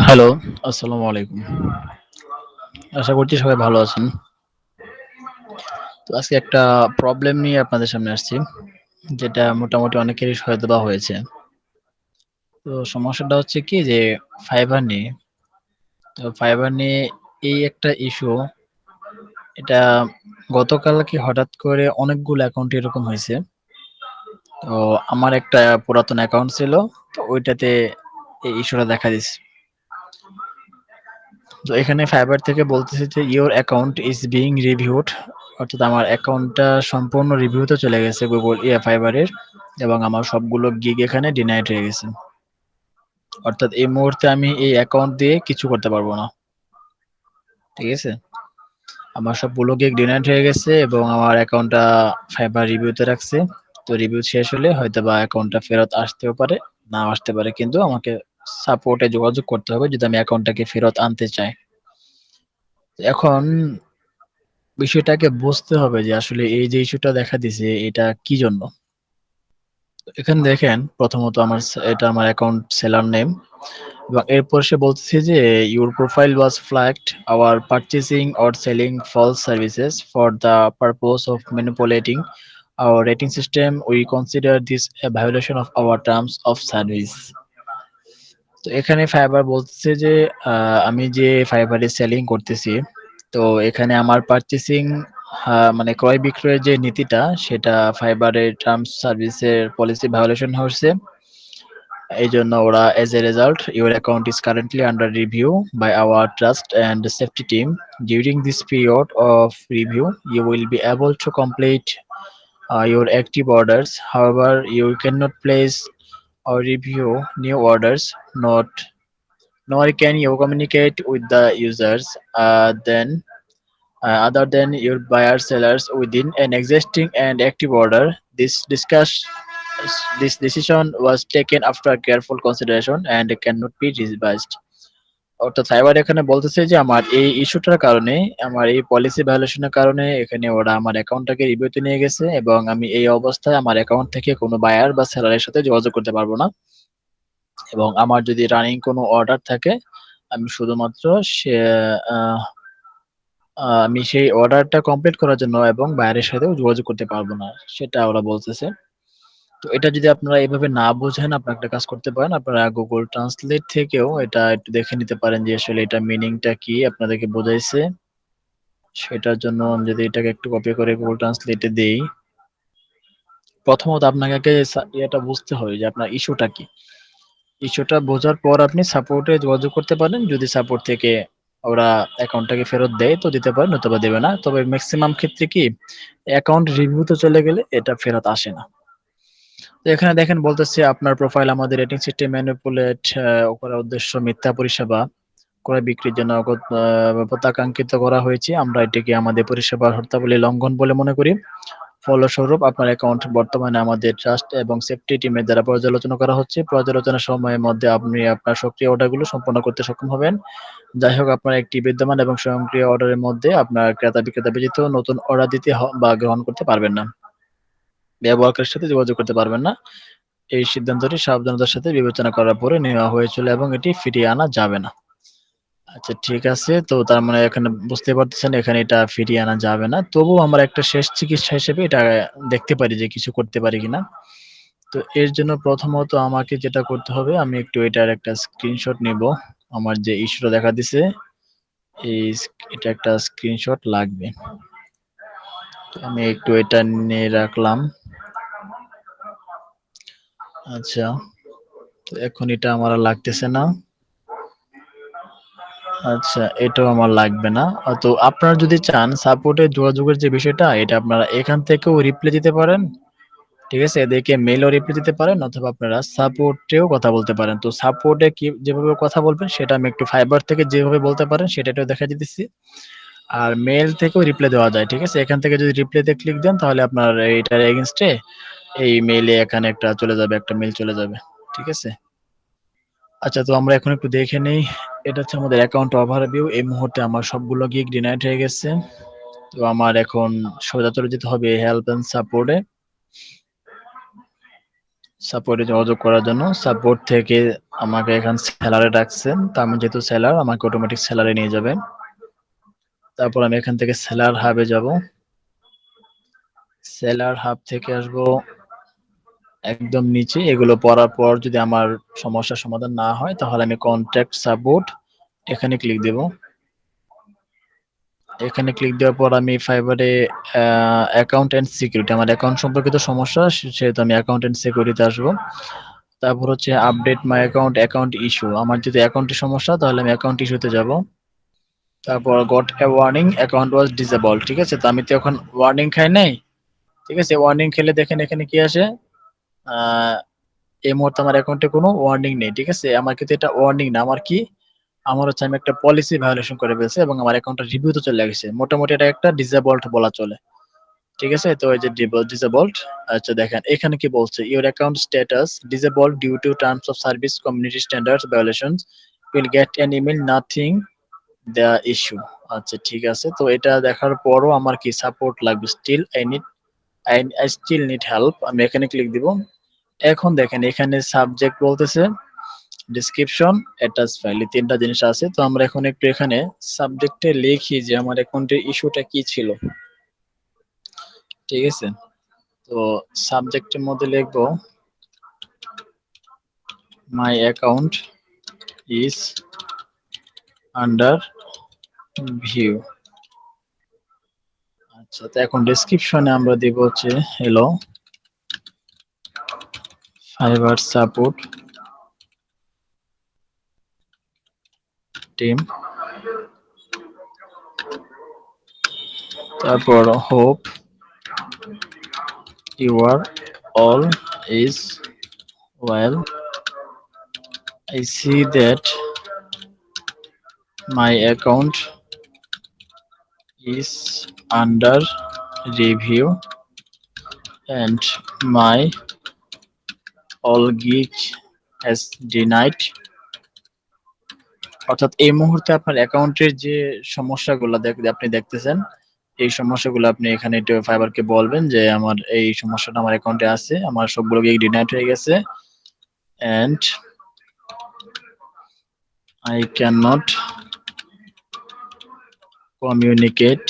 Hello, আসসালামু আলাইকুম। আশা করছি সবাই ভালো আছেন। তো আজকে একটা প্রবলেম নিয়ে আপনাদের সামনে আসছি, যেটা মোটামুটি অনেকেরই হয়তোবা হয়েছে। তো সমস্যাটা হচ্ছে কি যে ফাইবার নিয়ে। তো ফাইবার নিয়ে এই একটা ইস্যু, এটা গতকালকে হঠাৎ করে অনেকগুলো অ্যাকাউন্ট এরকম হয়েছে। তো আমার একটা পুরাতন অ্যাকাউন্ট ছিল, তো ওইটাতে এই ইস্যুটা দেখা দিচ্ছে। তো এখানে ফাইবার থেকে বলতেছে যে your account is being reviewed, অর্থাৎ আমার অ্যাকাউন্টটা সম্পূর্ণ রিভিউতে চলে গেছে গুগল ফাইবারের, এবং আমার সবগুলো গিগ এখানে ডিনাইড হয়ে গেছে। অর্থাৎ এই মুহূর্তে আমি এই অ্যাকাউন্ট দিয়ে কিছু করতে পারবো না। ঠিক আছে, আমার সবগুলো গিগ ডিনাইড হয়ে গেছে এবং আমার অ্যাকাউন্টটা ফাইবার রিভিউতে রাখছে। তো রিভিউ শেষ হলে হয়তো বা অ্যাকাউন্টটা ফেরত আসতেও পারে, না আসতে পারে, কিন্তু আমাকে সাপোর্টে যোগাযোগ করতে হবে যদি আমি অ্যাকাউন্টটাকে ফেরত আনতে চাই। এখন বিষয়টাকে বুঝতে হবে যে আসলে এই যে ইস্যুটা দেখা দিছে এটা কি জন্য। এখানে দেখেন, প্রথমত এটা আমার অ্যাকাউন্ট সেলার নেম, এবং এরপর সে বলতেছে যে your profile was flagged our purchasing or selling false services for the purpose of manipulating our rating system, we consider this a violation of our terms of service. তো এখানে fibre বলতেছে যে আমি যে ফাইবারে সেলিং করতেছি, তো এখানে আমার পারচেসিং, মানে ক্রয় বিক্রয়ের যে নীতিটা, সেটা ফাইবারের টার্মস সার্ভিসের পলিসি ভায়োলেশন হচ্ছে। এই জন্য ওরা as a result your account is currently under review by our trust and safety team. During this period of review you will be able to complete your active orders. However, you cannot place or review new orders, not nor can you communicate with the users then other than your buyer sellers within an existing and active order. This decision was taken after careful consideration and cannot be revised. অর্থাৎ cyber এখানে বলতেছে যে আমার এই ইস্যুটার কারণে, আমার এই policy ভায়োলেশনের কারণে এখানে ওরা আমার অ্যাকাউন্টটাকে রিভিউতে নিয়ে গেছে, এবং আমি এই অবস্থায় আমার অ্যাকাউন্ট থেকে কোনো বায়ার বা সেলারের সাথে যোগাযোগ করতে পারবো না। এবং আমার যদি রানিং কোনো অর্ডার থাকে, আমি শুধুমাত্র সে আহ, আমি সেই অর্ডারটা কমপ্লিট করার জন্য এবং বাইরের সাথেও যোগাযোগ করতে পারবো না, সেটা ওরা বলতেছে। তো এটা যদি আপনারা এভাবে না বোঝেন, আপনারা একটা কাজ করতে পারেন, আপনারা গুগল ট্রান্সলেট থেকেও এটা একটু দেখে নিতে পারেন যে আসলে এটা মিনিংটা কি আপনাদেরকে বোঝাইছে। সেটার জন্য যদি এটাকে একটু কপি করে গুগল ট্রান্সলেটে দেই, প্রথমত আপনাকে আগে এটা বুঝতে হবে যে আপনার ইস্যুটা কি। ইস্যুটা বোঝার পর আপনি সাপোর্টে যোগাযোগ করতে পারেন। যদি সাপোর্ট থেকে ওরা অ্যাকাউন্টটাকে ফেরত দেয় তো দিতে পারেন, অথবা দেবে না। তবে ম্যাক্সিমাম ক্ষেত্রে কি, অ্যাকাউন্ট রিভিউতে চলে গেলে এটা ফেরত আসে না। তো এখানে দেখেন বলতেছে আপনার প্রোফাইল আমাদের রেটিং সিস্টেম ম্যানিপুলেট করার উদ্দেশ্য মিথ্যা পরিষেবা ক্রয় বিক্রির জন্য প্রত্যাখ্যাত করা হয়েছে। আমরা এটিকে আমাদের পরিষেবার শর্তাবলী লঙ্ঘন বলে মনে করি। ফলস্বরূপ আপনার অ্যাকাউন্ট বর্তমানে আমাদের ট্রাস্ট এবং সেফটি টিমের দ্বারা পর্যালোচনা করা হচ্ছে। পর্যালোচনার সময়ের মধ্যে আপনি আপনার সক্রিয় অর্ডারগুলো সম্পন্ন করতে সক্ষম হবেন। যাই হোক, আপনার একটি বিদ্যমান এবং স্বয়ংক্রিয় অর্ডারের মধ্যে আপনার ক্রেতা বিক্রেতা ব্যতীত নতুন অর্ডার দিতে বা গ্রহণ করতে পারবেন না। ব্যবহারকারীর সাথে যোগাযোগ করতে পারবেন না। এই সিদ্ধান্তটি সাবধানতার সাথে বিবেচনা করার পরে নেওয়া হয়েছিল এবং এটি ফিরিয়ে আনা যাবে না। আচ্ছা, ঠিক আছে। তো তার মানে এখানে বুঝতে পারতেছেন এখানে এটা ফিরিয়ে আনা যাবে না। তবুও আমরা একটা শেষ চিকিৎসা হিসেবে এটা দেখতে পারি যে কিছু করতে পারি কিনা। তো এর জন্য প্রথমত আমাকে যেটা করতে হবে, আমি একটু এটার একটা স্ক্রিনশট নিব। আমার যে ইস্যুটা দেখা দিছে, এটা একটা স্ক্রিনশট লাগবে। তো আমি একটু এটা নিয়ে রাখলাম। আচ্ছা, তো এখন এটা আমার আর লাগতেছে না। আচ্ছা, এটাও আমার লাগবে না। তো আপনারা যদি চান সাপোর্টে যোগাযোগের যে বিষয়টা, এটা আপনারা এখান থেকেও রিপ্লাই দিতে পারেন। ঠিক আছে? এদেরকে মেইলও রিপ্লাই দিতে পারেন, অথবা আপনারা সাপোর্টেও কথা বলতে পারেন। তো সাপোর্টে কি যেভাবে কথা বলবেন সেটা আমি একটু ফাইবার থেকে যেভাবে বলতে পারেন সেটা একটু দেখাই দিতেছি। আর মেইল থেকেও রিপ্লাই দেওয়া যায়। ঠিক আছে? এখান থেকে যদি রিপ্লাইতে ক্লিক দেন তাহলে আপনার এইটার এগেইনস্ট এ এই মেইলে এখানে একটা চলে যাবে, একটা মেইল চলে যাবে। ঠিক আছে? আচ্ছা, তো আমরা এখন একটু দেখে নেই। এটা হচ্ছে আমাদের অ্যাকাউন্ট ওভারভিউ। এই মুহূর্তে আমার সবগুলো গিগ ডিনাইট হয়ে গেছে। তো আমার এখন সোজা চলে যেতে হবে হেল্প এন্ড সাপোর্টে। সাপোর্টে যোগাযোগ করার জন্য সাপোর্ট থেকে আমাকে এখানে স্যালারে ডাকছেন, তো আমি যেহেতু সেলার আমাকে অটোমেটিক স্যালারে নিয়ে যাবে। তারপর আমি এখান থেকে সেলার হাবে যাব, সেলার হাব থেকে আসবো একদম নিচে। এগুলো পড়ার পর যদি আমার সমস্যার সমাধান না হয় তাহলে আমি কন্ট্যাক্ট সাপোর্ট এখানে ক্লিক দেব। এখানে ক্লিক দেওয়ার পর আমি ফাইবারে অ্যাকাউন্ট এন্ড সিকিউরিটি, আমার অ্যাকাউন্ট সম্পর্কিত সমস্যা, সেহেতু আমি অ্যাকাউন্ট এন্ড সিকিউরিটিতে আসবো। তারপর হচ্ছে update my account, account issue, আমার যদি অ্যাকাউন্টের সমস্যা তাহলে আমি অ্যাকাউন্ট ইস্যুতে যাব। তারপর got a warning account was disable, ঠিক আছে, তো আমি তো এখন ওয়ার্নিং খাই নাই। ঠিক আছে, ওয়ার্নিং খেলে দেখেন এখানে কি আসে, আহ এই মুহূর্তে আমার অ্যাকাউন্টে কোনো ওয়ার্নিং নেই। ঠিক আছে, আমার কিন্তু এটা ওয়ার্নিং না, আমার কি, আমার হচ্ছে আমি একটা পলিসি ভায়োলেশন করে ফেলছি এবং আমার অ্যাকাউন্টটা রিভিউতে চলে গেছে। মোটামুটি এটা একটা ডিসেবলড বলা চলে। ঠিক আছে, তো এই যে ডিসেবলড। আচ্ছা দেখেন এখানে কি বলছে, your account status disabled due to terms of service community standards violations, will get an email nothing the issue. আচ্ছা ঠিক আছে, তো এটা দেখার পরও আমার কি সাপোর্ট লাগবে, still I still need help, আমি এখানে ক্লিক দিব। এখন দেখেন এখানে সাবজেক্ট বলতেছে, ডেসক্রিপশন, অ্যাটাচ ফাইল, এই তিনটা জিনিস আছে। তো আমরা এখন একটু এখানে সাবজেক্টে লিখি যে আমার অ্যাকাউন্টের ইস্যুটা কি ছিল। ঠিক আছে, তো সাবজেক্টের মধ্যে লিখবো my account is under view. আচ্ছা, তো এখন ডেসক্রিপশনে আমরা দিব হচ্ছে হ্যালো ফাইবার সাপোর্ট টিম, তারপর hope you are all is well, I see that my account is under review and my all gig has denied। অর্থাৎ এই মুহূর্তে আপনার অ্যাকাউন্টের যে সমস্যাগুলো আপনি দেখতেছেন, এই সমস্যাগুলো আপনি এখানে একটু ফাইবারকে বলবেন যে আমার এই সমস্যাটা আমার অ্যাকাউন্টে আছে, আমার সবগুলো গিগ ডিনাইড হয়ে গেছে, and I cannot communicate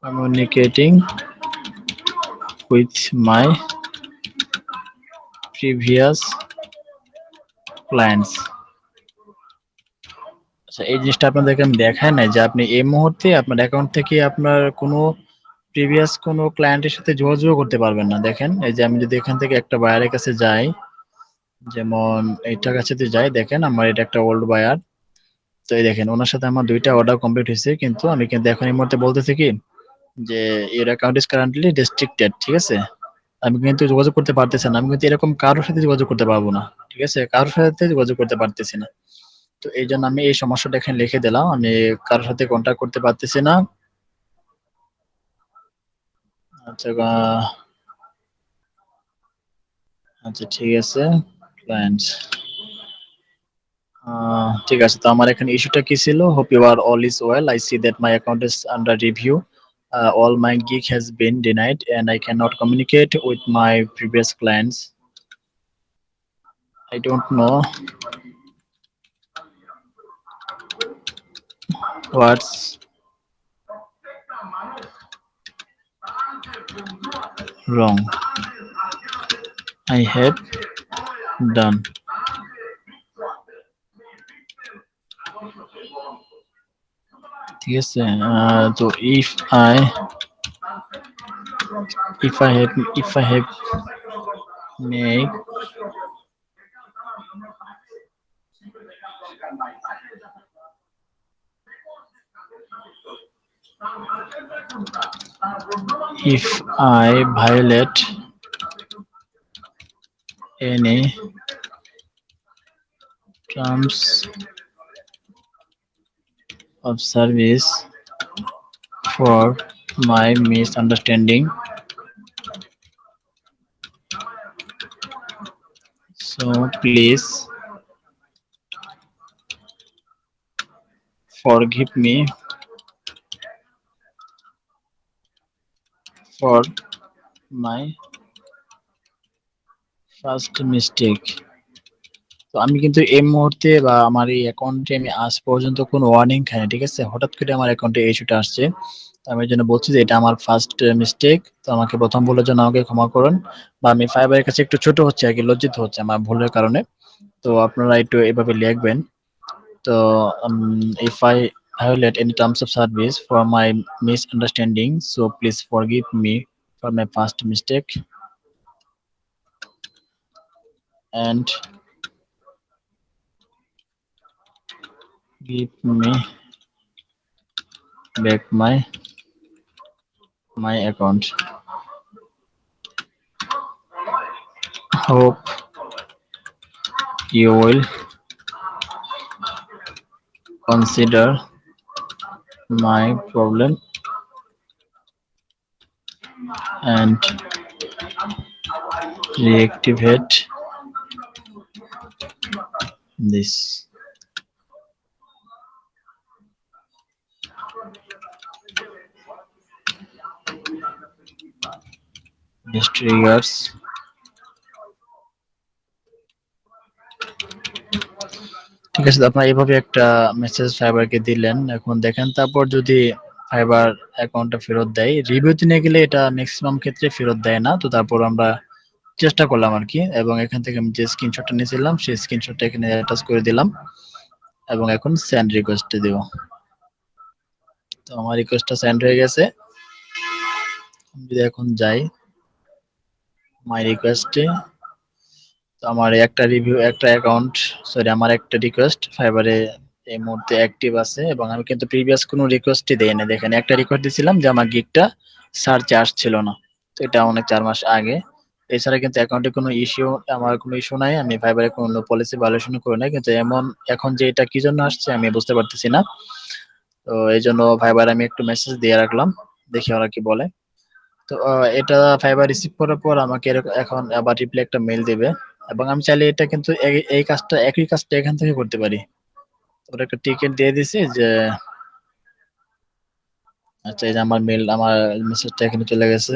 communicating with my previous clients। আচ্ছা, এই জিনিসটা আপনাদেরকে আমি দেখাই নাই যে আপনি এই মুহূর্তে আপনার অ্যাকাউন্ট থেকে আপনার কোনো প্রিভিয়াস কোনো ক্লায়েন্টের সাথে যোগাযোগ করতে পারবেন না। দেখেন এই যে আমি যদি এখান থেকে একটা বায়ারের কাছে যাই, যেমন এইটার কাছে যদি যাই, দেখেন আমার এটা একটা ওল্ড বায়ার। তো এই দেখেন ওনার সাথে আমার দুইটা অর্ডার কমপ্লিট হয়েছে, কিন্তু আমি কিন্তু এখন এই মুহূর্তে বলতেছি কি যে এর অ্যাকাউন্ট ইজ কারেন্টলি রেস্ট্রিক্টেড। ঠিক আছে, আমি কিন্তু যোগাযোগ করতে পারতেছি না, আমি কিন্তু এরকম কারোর সাথে যোগাযোগ করতে পারবো না। ঠিক আছে, কারোর সাথে যোগাযোগ করতে পারতেছি না। তো এই জন্য আমি এই সমস্যাটা এখানে লিখে দিলাম, আমি কারোর সাথে কন্ট্যাক্ট করতে পারতেছি না। আচ্ছা আচ্ছা ঠিক আছে, ক্লায়েন্টস, ঠিক আছে, তো আমার এখানে ইস্যুটা কি ছিল, hope you are all is well, I see that my account is under review, all my gig has been denied and I cannot communicate with my previous clients. I don't know what's wrong I have done। ঠিক আছে, তো if I have make if I violate any terms of service for my misunderstanding, so please forgive me for my first mistake. তো আমি কিন্তু এই মুহূর্তে বা আমার এই অ্যাকাউন্টে আমি আজ পর্যন্ত কোনো ওয়ার্নিং খাইনি, ঠিক আছে? হঠাৎ করে আমার অ্যাকাউন্টে এই ইস্যুটা আসছে। তো আমি এজন্য বলছি যে এটা আমার ফার্স্ট মিস্টেক। তো আমাকে ১ম ভুলের জন্য আমাকে ক্ষমা করুন। বা আমি ফাইবার এর কাছে একটু ছোট হচ্ছি আরকি, লজ্জিত হচ্ছি আমার ভুলের কারণে। তো আপনারা একটু এভাবে লিখবেন। তো if I violate any terms of service for my misunderstanding, so please forgive me for my past mistake and give me back my account. Hope you will consider my problem and reactivate this. This triggers. ঠিক আছে, তো আপনারা এভাবে একটা message ফাইবারকে দিলেন। এখন দেখেন তারপর যদি ফাইবার অ্যাকাউন্টটা ফেরত দেয়, রিভিউতে নিয়ে গেলে এটা ম্যাক্সিমাম ক্ষেত্রে ফেরত দেয় না। তো তারপর আমরা চেষ্টা করলাম আরকি, এবং এখান থেকে আমি যে স্ক্রিনশটটা নিয়েছিলাম সেই স্ক্রিনশটটা এখানে অ্যাটাচ করে দিলাম এবং এখন সেন্ড রিকোয়েস্টে দিব। তো আমার রিকোয়েস্টটা সেন্ড হয়ে গেছে। আমি যদি এখন যাই মাই রিকোয়েস্টে, তো আমার একটা রিভিউ, একটা অ্যাকাউন্ট, সরি আমার একটা রিকোয়েস্ট ফাইবারে এই মুহূর্তে অ্যাক্টিভ আছে এবং আমি কিন্তু প্রিভিয়াস কোনো রিকোয়েস্টই দেইনি। দেখেন একটা রিকোয়েস্ট দিছিলাম যে আমার গিগটা সার্চে আসছিল না। তো এটা অনেক ৪ মাস আগে। এছাড়া কিন্তু অ্যাকাউন্টে কোনো ইস্যু, আমার কোনো ইস্যু নাই। আমি ফাইবারে কোনো পলিসি ভায়োলেশন করি নাই। কিন্তু এমন এখন যে এটা কি জন্য আসছে আমি বুঝতে পারতেছি না। তো এইজন্য ফাইবারে আমি একটু মেসেজ দিয়ে রাখলাম। দেখি ওরা কি বলে। তো এটা ফাইবার রিসিভ করার পর আমাকে এখন আবার রিপ্লাই একটা মেইল দিবে এবং আমি চাইলে এটা কিন্তু এই কাজটা, একই কাজটা এখান থেকে করতে পারি। ওরা একটা টিকেট দিয়ে দিছে যে আচ্ছা, এই যে আমার মেইল, আমার মেসেজটা এখানে চলে গেছে।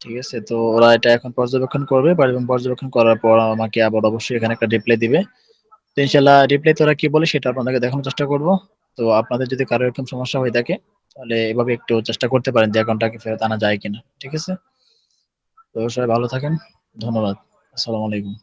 ঠিক আছে? তো ওরা এটা এখন পর্যবেক্ষণ করবে এবং পর্যবেক্ষণ করার পর আমাকে আবার অবশ্যই এখানে একটা রিপ্লাই দিবে। তো ইনশাআল্লাহ রিপ্লাইতে ওরা কি বলে সেটা আপনাদেরকে দেখানোর চেষ্টা করব। তো আপনাদের যদি কারো এরকম সমস্যা হয়ে থাকে তাহলে এভাবে একটু চেষ্টা করতে পারেন যে অ্যাকাউন্টটাকে ফেরত আনা যায় কিনা। ঠিক আছে? তো সবাই ভালো থাকেন। ধন্যবাদ। আসসালামু আলাইকুম।